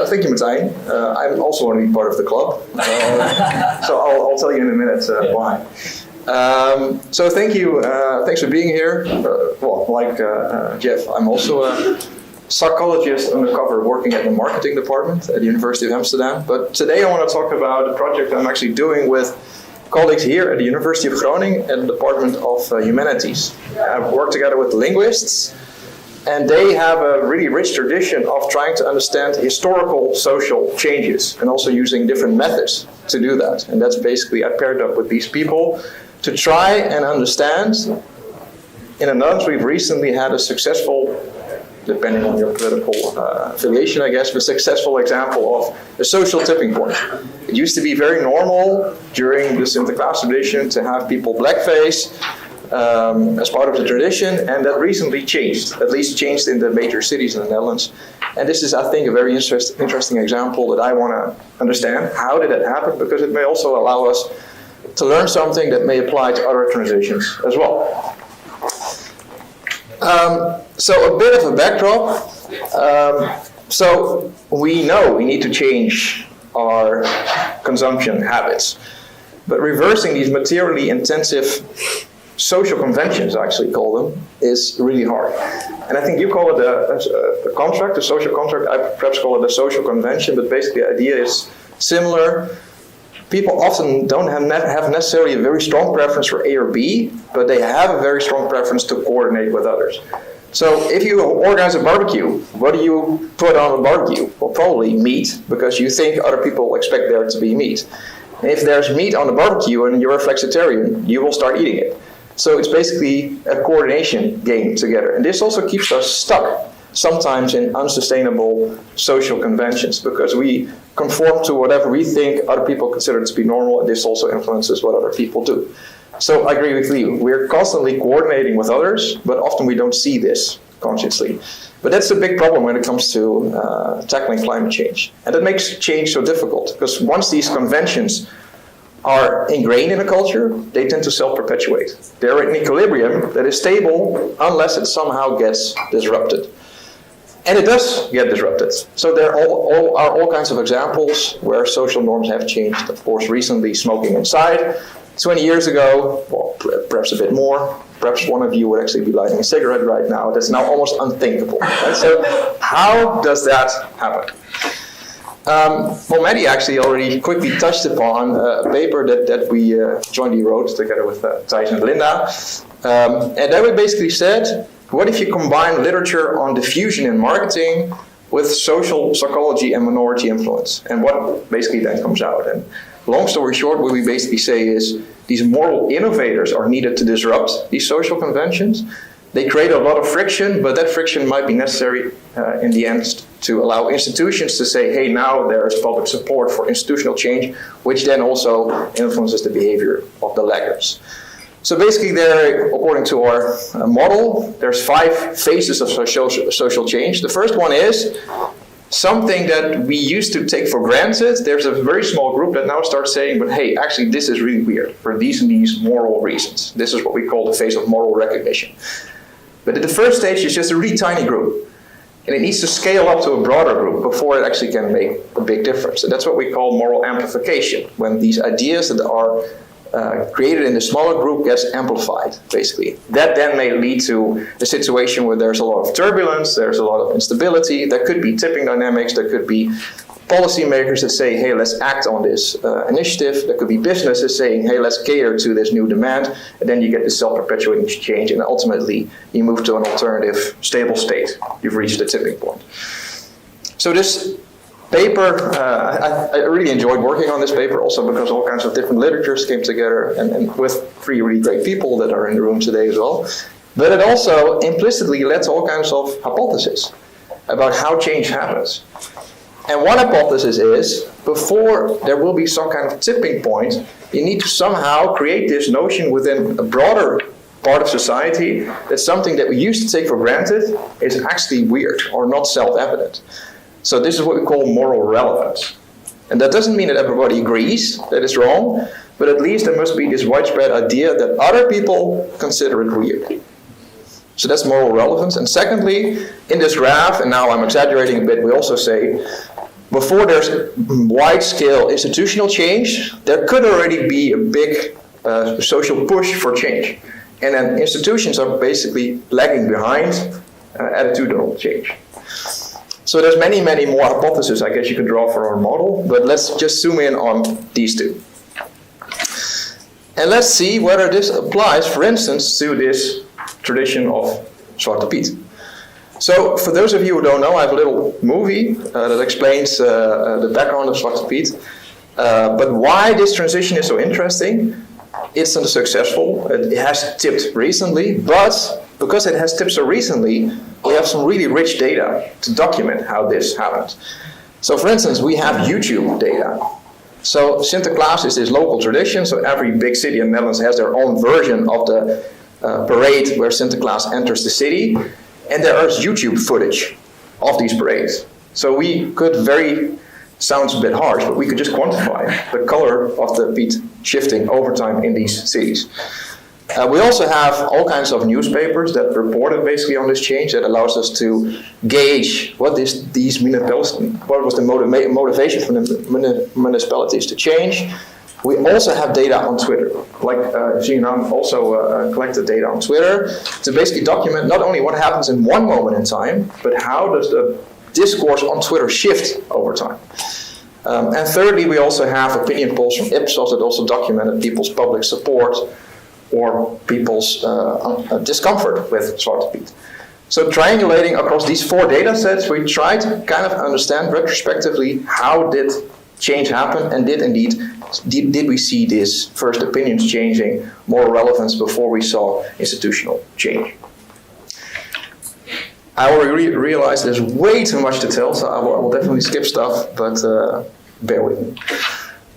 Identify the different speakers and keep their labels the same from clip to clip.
Speaker 1: Thank you, Martijn. I'm also want to be part of the club. So I'll tell you in a minute why. So thank you. Thanks for being here. Like Jeff, I'm also a psychologist undercover working at the marketing department at the University of Amsterdam. But today I want to talk about a project I'm actually doing with colleagues here at the University of Groningen and the Department of Humanities. I've worked together with linguists, and they have a really rich tradition of trying to understand historical social changes and also using different methods to do that. And that's basically, I paired up with these people to try and understand. In the Netherlands, we've recently had a successful, depending on your political affiliation, I guess, but successful example of a social tipping point. It used to be very normal during the Sinterklaas tradition to have people blackface as part of the tradition, and that recently changed, at least changed in the major cities in the Netherlands. And this is, I think, a very interesting example that I want to understand. How did that happen? Because it may also allow us to learn something that may apply to other transitions as well. So a bit of a backdrop. So we know we need to change our consumption habits, but reversing these materially intensive social conventions, I actually call them, is really hard. And I think you call it a contract, a social contract. I perhaps call it a social convention, but basically the idea is similar. People often don't have necessarily a very strong preference for A or B, but they have a very strong preference to coordinate with others. So if you organize a barbecue, what do you put on a barbecue? Well, probably meat, because you think other people expect there to be meat. And if there's meat on the barbecue and you're a flexitarian, you will start eating it. So it's basically a coordination game together. And this also keeps us stuck sometimes in unsustainable social conventions, because we conform to whatever we think other people consider to be normal, and this also influences what other people do. So I agree with you. We're constantly coordinating with others, but often we don't see this consciously. But that's a big problem when it comes to tackling climate change. And that makes change so difficult, because once these conventions are ingrained in a culture, they tend to self-perpetuate. They're in equilibrium that is stable unless it somehow gets disrupted. And it does get disrupted. So there are all kinds of examples where social norms have changed. Of course, recently smoking inside. 20 years ago, well, perhaps a bit more, perhaps one of you would actually be lighting a cigarette right now. That's now almost unthinkable. Right? So how does that happen? Well, Maddie actually already quickly touched upon a paper that we jointly wrote together with Thijs and Linda. And that we basically said, what if you combine literature on diffusion in marketing with social psychology and minority influence? And what basically then comes out? And long story short, what we basically say is these moral innovators are needed to disrupt these social conventions. They create a lot of friction, but that friction might be necessary in the end to allow institutions to say, hey, now there is public support for institutional change, which then also influences the behavior of the laggards. So basically there, according to our model, there's 5 phases of social change. The first one is something that we used to take for granted. There's a very small group that now starts saying, but hey, actually this is really weird for these and these moral reasons. This is what we call the phase of moral recognition. But at the first stage, it's just a really tiny group. And it needs to scale up to a broader group before it actually can make a big difference. And that's what we call moral amplification, when these ideas that are created in the smaller group gets amplified, basically. That then may lead to a situation where there's a lot of turbulence, there's a lot of instability, there could be tipping dynamics, there could be policymakers that say, hey, let's act on this initiative, there could be businesses saying, hey, let's cater to this new demand, and then you get this self-perpetuating change, and ultimately you move to an alternative, stable state. You've reached the tipping point. So this paper, I really enjoyed working on this paper also because all kinds of different literatures came together and with 3 really great people that are in the room today as well. But it also implicitly led to all kinds of hypotheses about how change happens. And one hypothesis is, before there will be some kind of tipping point, you need to somehow create this notion within a broader part of society that something that we used to take for granted is actually weird or not self-evident. So this is what we call moral relevance. And that doesn't mean that everybody agrees that it's wrong, but at least there must be this widespread idea that other people consider it weird. So that's moral relevance. And secondly, in this graph, and now I'm exaggerating a bit, we also say before there's wide-scale institutional change, there could already be a big social push for change. And then institutions are basically lagging behind attitudinal change. So there's many, many more hypotheses I guess you can draw for our model, but let's just zoom in on these two. And let's see whether this applies, for instance, to this tradition of Zwarte Piet. So for those of you who don't know, I have a little movie that explains the background of Zwarte Piet. But why this transition is so interesting, it's unsuccessful. It has tipped recently, but because it has tipped so recently, we have some really rich data to document how this happened. So for instance, we have YouTube data. So Sinterklaas is this local tradition, so every big city in the Netherlands has their own version of the parade where Sinterklaas enters the city, and there is YouTube footage of these parades. So we could sounds a bit harsh, but we could just quantify the color of the peat shifting over time in these cities. We also have all kinds of newspapers that reported basically on this change that allows us to gauge what was the motivation for the municipalities to change. We also have data on Twitter. Like Jinan also collected data on Twitter to basically document not only what happens in one moment in time, but how does the discourse on Twitter shift over time. And thirdly, we also have opinion polls from Ipsos that also documented people's public support or people's discomfort with Zwarte Piet. So triangulating across these four data sets, we try to kind of understand retrospectively how did change happen, and did we see this first opinions changing more relevance before we saw institutional change. I already realized there's way too much to tell, so I will definitely skip stuff, but bear with me.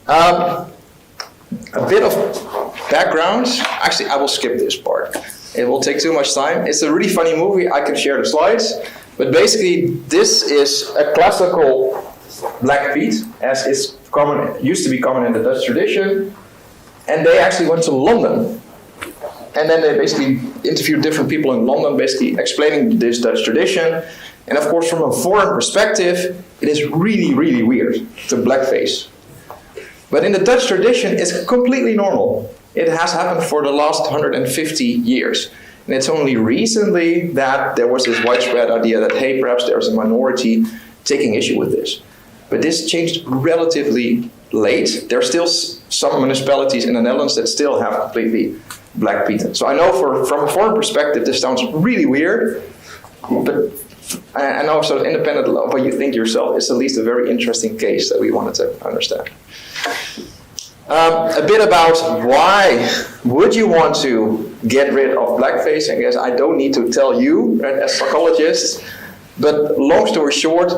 Speaker 1: A bit of background. Actually, I will skip this part. It will take too much time. It's a really funny movie. I can share the slides. But basically, this is a classical black peat, as is common, used to be common in the Dutch tradition. And they actually went to London. And then they basically interviewed different people in London, basically explaining this Dutch tradition. And of course, from a foreign perspective, it is really, really weird to blackface. But in the Dutch tradition, it's completely normal. It has happened for the last 150 years. And it's only recently that there was this widespread idea that, hey, perhaps there's a minority taking issue with this. But this changed relatively late. There are still some municipalities in the Netherlands that still have completely black peat. So I know from a foreign perspective, this sounds really weird, but I know sort of independent of what you think yourself, it's at least a very interesting case that we wanted to understand. A bit about why would you want to get rid of blackface? I guess I don't need to tell you as psychologists, but long story short,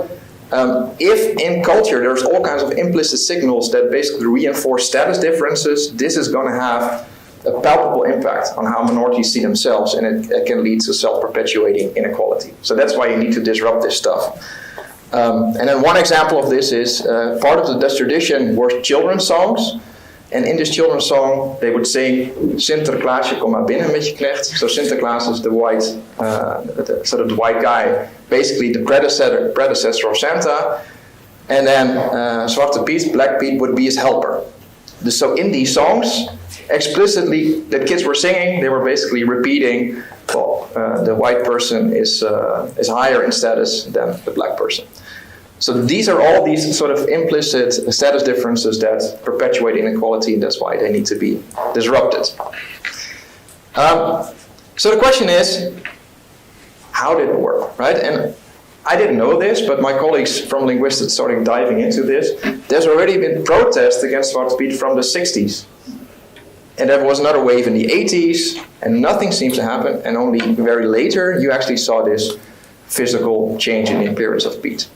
Speaker 1: if in culture there's all kinds of implicit signals that basically reinforce status differences, this is going to have a palpable impact on how minorities see themselves, and it can lead to self-perpetuating inequality. So that's why you need to disrupt this stuff. And then one example of this is part of the Dutch tradition were children's songs. And in this children's song, they would sing, Sinterklaasje, kom maar binnen met je knecht. So Sinterklaas is the white, the white guy, basically the predecessor of Santa. And then Zwarte Piet, Black Piet, would be his helper. So in these songs, explicitly, that kids were singing, they were basically repeating, well, the white person is higher in status than the black person. So these are all these sort of implicit status differences that perpetuate inequality, and that's why they need to be disrupted. So the question is, how did it work, right? And I didn't know this, but my colleagues from linguistics started diving into this. There's already been protests against Zwarte Piet from the 60s. And there was another wave in the 80s, and nothing seems to happen, and only very later you actually saw this physical change in the appearance of peat.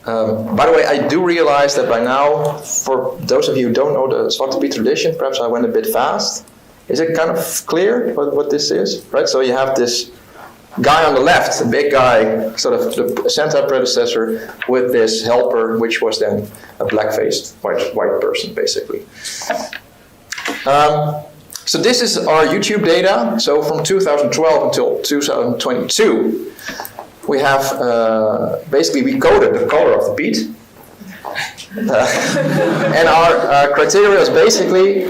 Speaker 1: By the way, I do realize that by now, for those of you who don't know the Zwarte Piet tradition, perhaps I went a bit fast. Is it kind of clear what this is? Right? So you have this guy on the left, a big guy, sort of the Santa predecessor, with this helper, which was then a black-faced white person, basically. So this is our YouTube data. So from 2012 until 2022. we have, basically we coded the color of the peat. And our criteria is basically,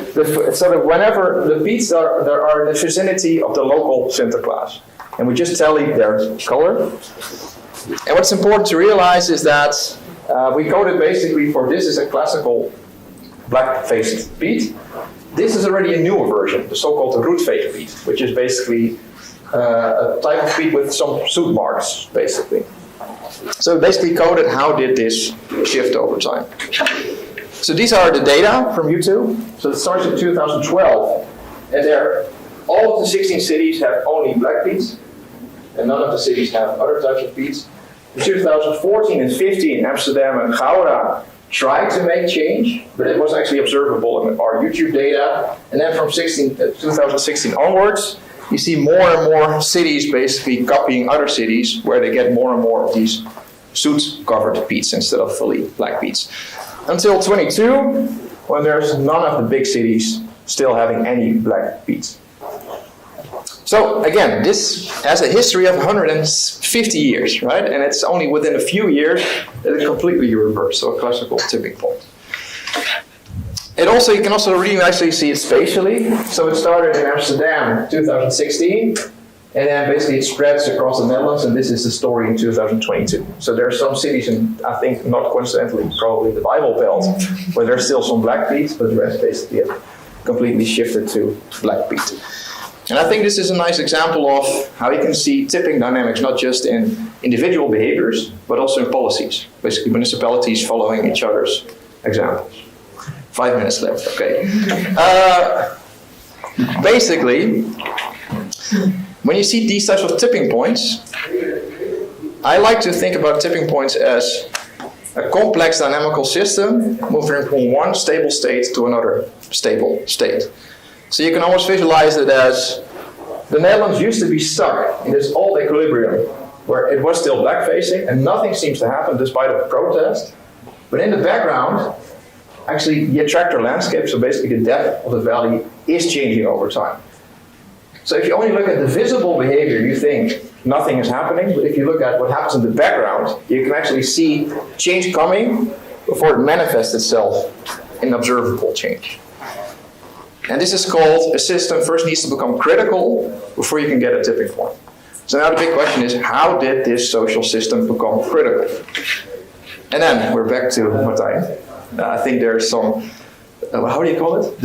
Speaker 1: so that whenever the peats are in the vicinity of the local Sinterklaas. And we just tally their color. And what's important to realize is that we coded basically for this is a classical black-faced peat. This is already a newer version, the so-called root-faced peat, which is basically a type of peat with some soot marks, basically. So basically coded how did this shift over time. So these are the data from YouTube. So it starts in 2012, and all of the 16 cities have only black peats, and none of the cities have other types of peats. In 2014 and 15, Amsterdam and Groningen tried to make change, but it was actually observable in our YouTube data. And then from 2016 onwards, you see more and more cities basically copying other cities where they get more and more of these soot-covered peats instead of fully black peats. Until 22, when there's none of the big cities still having any black peats. So again, this has a history of 150 years, right? And it's only within a few years that it completely reversed, so a classical tipping point. You can also really nicely see it spatially. So it started in Amsterdam in 2016, and then basically it spreads across the Netherlands, and this is the story in 2022. So there are some cities, and I think not coincidentally, probably the Bible Belt, where there's still some black peat, but the rest basically have completely shifted to black peat. And I think this is a nice example of how you can see tipping dynamics, not just in individual behaviors, but also in policies. Basically, municipalities following each other's examples. 5 minutes left, okay. Basically, when you see these types of tipping points, I like to think about tipping points as a complex dynamical system moving from one stable state to another stable state. So you can almost visualize it as the Netherlands used to be stuck in this old equilibrium where it was still black facing and nothing seems to happen despite a protest. But in the background, actually the attractor landscape, so basically the depth of the valley, is changing over time. So if you only look at the visible behavior, you think nothing is happening. But if you look at what happens in the background, you can actually see change coming before it manifests itself in observable change. And this is called a system first needs to become critical before you can get a tipping point. So now the big question is, how did this social system become critical? And then we're back to Martijn. I think there's some, how do you call it?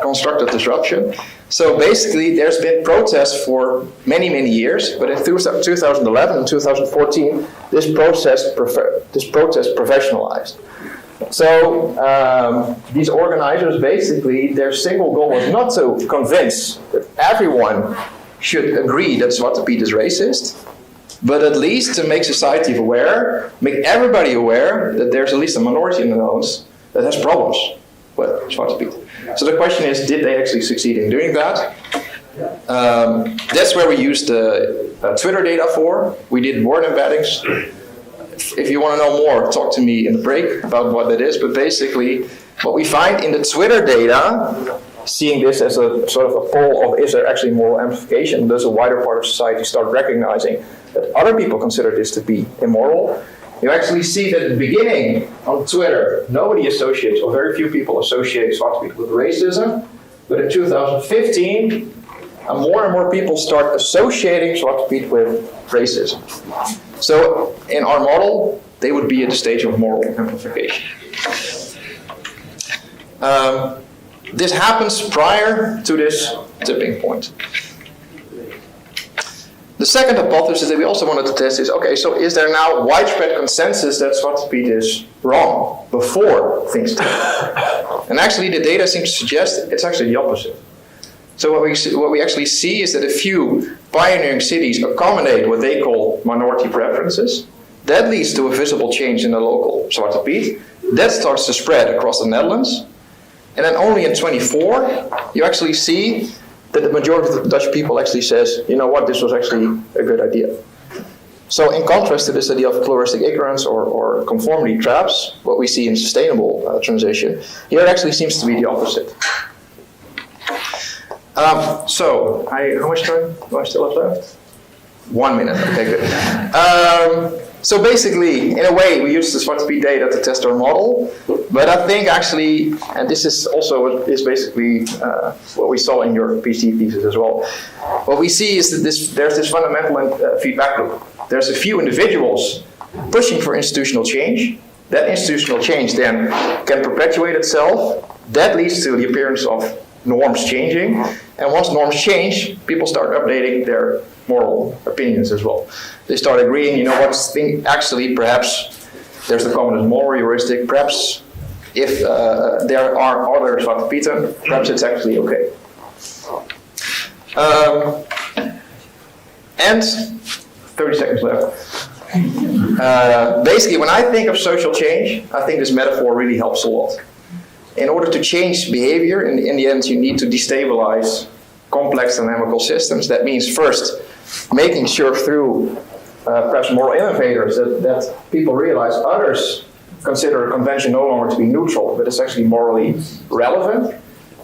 Speaker 1: Constructive disruption. So basically there's been protests for many, many years, but in 2011 and 2014, this protest professionalized. So these organizers, basically, their single goal was not to convince that everyone should agree that Zwarte Piet is racist, but at least to make society aware, make everybody aware that there's at least a minority in the Netherlands that has problems with Zwarte Piet. So the question is, did they actually succeed in doing that? That's where we used the Twitter data for. We did word embeddings. If you want to know more, talk to me in the break about what that is. But basically, what we find in the Twitter data, seeing this as a sort of a poll of is there actually moral amplification, does a wider part of society start recognizing that other people consider this to be immoral? You actually see that at the beginning on Twitter, nobody associates, or very few people associate Zwarte Piet with racism. But in 2015, more and more people start associating Zwarte Piet with racism. So in our model, they would be at the stage of moral amplification. This happens prior to this tipping point. The second hypothesis that we also wanted to test is, okay, so is there now widespread consensus that Zwarte Piet is wrong before things tip? And actually the data seems to suggest it's actually the opposite. So what we actually see is that a few pioneering cities accommodate what they call minority preferences. That leads to a visible change in the local Zwarte Piet. That starts to spread across the Netherlands. And then only in 24, you actually see that the majority of the Dutch people actually says, you know what, this was actually a good idea. So in contrast to this idea of pluralistic ignorance or conformity traps, what we see in sustainable transition, here it actually seems to be the opposite. How much time do I still have left? 1 minute, okay, good. So basically, in a way, we use the Zwarte Piet data to test our model, but I think actually, and this is also what is basically what we saw in your PhD thesis as well, what we see is that there's this fundamental feedback loop. There's a few individuals pushing for institutional change. That institutional change then can perpetuate itself. That leads to the appearance of norms changing, and once norms change, people start updating their moral opinions as well. They start agreeing, you know what, actually perhaps there's the common moral heuristic, perhaps if there are other Zwarte Pieten, perhaps it's actually okay. And 30 seconds left. Basically, when I think of social change, I think this metaphor really helps a lot. In order to change behavior, in the end, you need to destabilize complex dynamical systems. That means first, making sure through perhaps moral innovators that people realize others consider a convention no longer to be neutral, but it's actually morally relevant.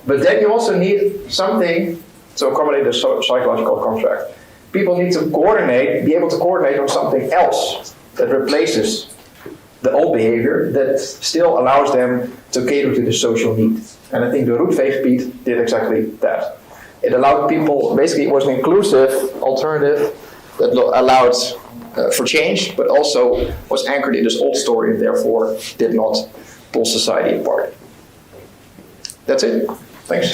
Speaker 1: But then you also need something to accommodate the psychological contract. People need to be able to coordinate on something else that replaces the old behavior that still allows them to cater to the social need. And I think the Roetveegpiet did exactly that. It allowed people, basically it was an inclusive alternative that allowed for change, but also was anchored in this old story and therefore did not pull society apart. That's it. Thanks.